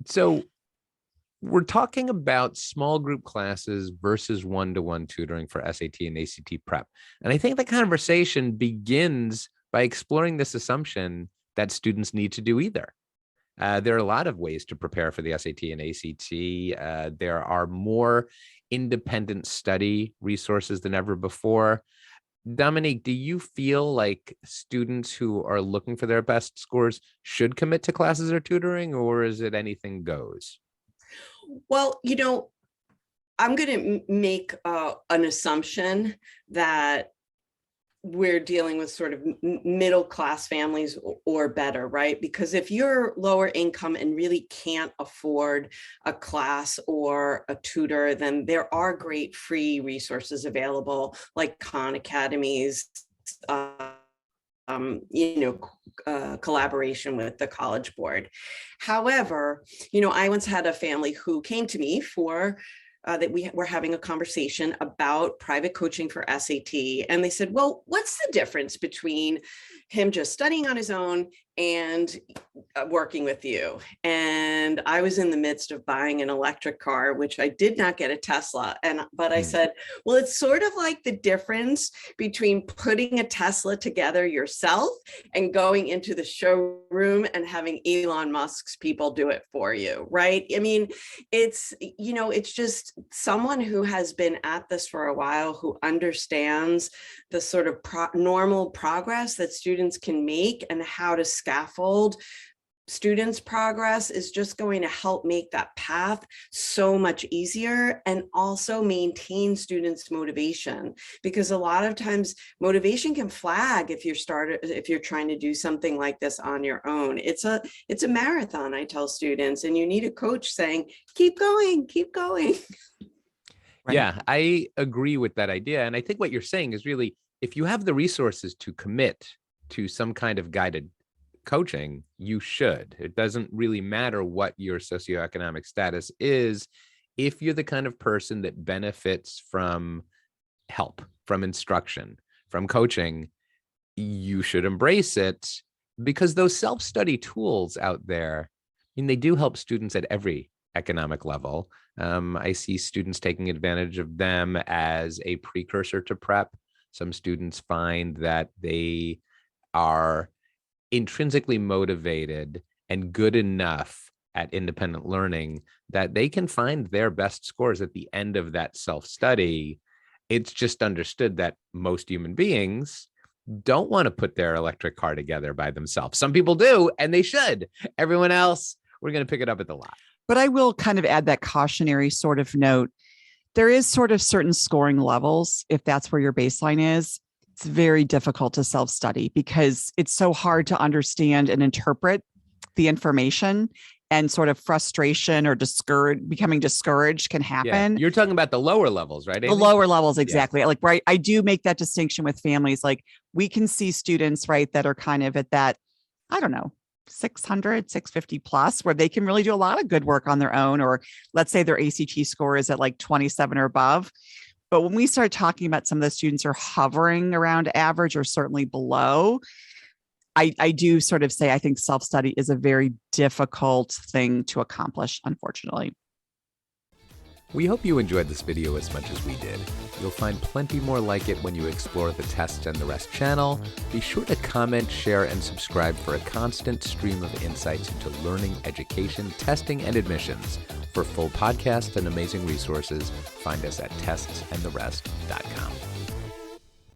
So we're talking about small group classes versus one-to-one tutoring for SAT and ACT prep. And I think the conversation begins by exploring this assumption that students need to do either. There are a lot of ways to prepare for the SAT and ACT. There are more independent study resources than ever before. Dominique, do you feel like students who are looking for their best scores should commit to classes or tutoring, or is it anything goes? Well, I'm going to make an assumption that we're dealing with sort of middle class families or better, right? Because if you're lower income and really can't afford a class or a tutor, then there are great free resources available like Khan Academies, collaboration with the College Board. However, I once had a family who came to me for that we were having a conversation about private coaching for SAT. And they said, well, what's the difference between him just studying on his own and working with you? And I was in the midst of buying an electric car, which I did not get a Tesla. But I said, well, it's sort of like the difference between putting a Tesla together yourself and going into the showroom and having Elon Musk's people do it for you, right? I mean, it's just someone who has been at this for a while, who understands the sort of normal progress that students can make and how to scaffold students' progress is just going to help make that path so much easier and also maintain students' motivation, because a lot of times motivation can flag if you're trying to do something like this on your own. It's a marathon, I tell students, and you need a coach saying, keep going, keep going. Right. Yeah, I agree with that idea. And I think what you're saying is really, if you have the resources to commit to some kind of guided coaching, you should. It doesn't really matter what your socioeconomic status is. If you're the kind of person that benefits from help, from instruction, from coaching, you should embrace it, because those self-study tools out there, I mean, they do help students at every economic level. I see students taking advantage of them as a precursor to prep. Some students find that they are intrinsically motivated and good enough at independent learning that they can find their best scores at the end of that self-study. It's just understood that most human beings don't want to put their electric car together by themselves. Some people do, and they should. Everyone else, we're going to pick it up at the lot. But I will kind of add that cautionary sort of note. There is sort of certain scoring levels. If that's where your baseline is, it's very difficult to self-study because it's so hard to understand and interpret the information, and sort of frustration or becoming discouraged can happen. Yeah, you're talking about the lower levels, right, Amy? The lower levels, exactly. Yeah. Like, right. I do make that distinction with families. Like, we can see students, right, that are kind of at that, I don't know, 600, 650 plus, where they can really do a lot of good work on their own. Or let's say their ACT score is at like 27 or above. But when we start talking about some of the students are hovering around average or certainly below, I do sort of say, I think self-study is a very difficult thing to accomplish, unfortunately. We hope you enjoyed this video as much as we did. You'll find plenty more like it when you explore the Tests and the Rest channel. Be sure to comment, share, and subscribe for a constant stream of insights into learning, education, testing, and admissions. For full podcasts and amazing resources, find us at testsandtherest.com.